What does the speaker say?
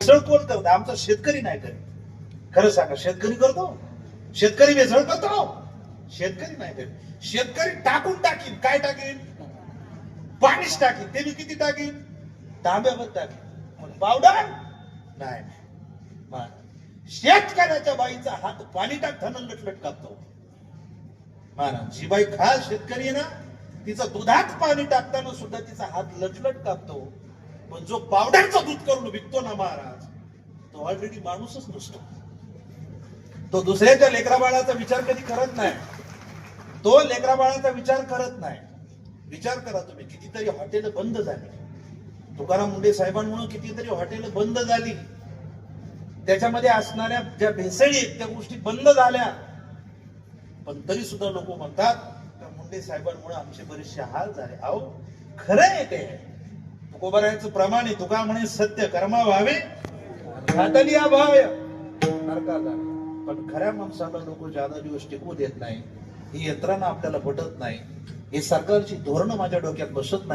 भेसळ कोण करतो? आमचा शेतकरी नाही करत. खरं सांगा, शेतकरी करतो? शेतकरी भेसळ करतो? शेतकरी नाही करत. शेतकरी टाकून टाकीन. काय टाकीन? पाणीच टाकीन. ते मी किती टाकीन? तांब्यावर टाकीन. पण पावडर नाही. शेतकऱ्याच्या बाईचा हात पाणी टाकताना लटलट कापतो. महाराज, जी बाई खास शेतकरी आहे ना, तिचा दुधात पाणी टाकताना सुद्धा तिचा हात लटलट कापतो. पण जो पावडरचं दूध करून विकतो ना महाराज, तो ऑलरेडी माणूसच नसतो. तो दुसऱ्याच्या लेकरा बाळाचा विचार कधी करत नाही. तो लेकरा बाळाचा विचार करत नाही. विचार करा तुम्ही, कितीतरी हॉटेल बंद झाली. तुकाराम मुंडे साहेबांमुळे कितीतरी हॉटेल बंद झाली. त्याच्यामध्ये असणाऱ्या ज्या भेसळी आहेत त्या गोष्टी बंद झाल्या. पण तरी सुद्धा लोक म्हणतात त्या मुंडे साहेबांमुळे आमचे बरेचसे हाल झाले. अहो, खरं आहे ते. तुकोबारायांचं प्रमाण आहे. तुका म्हणे सत्य कर्मा व्हावे घातली अभाव्य नरकाला. पण खऱ्या माणसाला लोक ज्यादा दिवस टिकू देत नाही. ही यंत्रणा आपल्याला पटत नाही. हे सरकारची धोरणं माझ्या डोक्यात बसत नाही.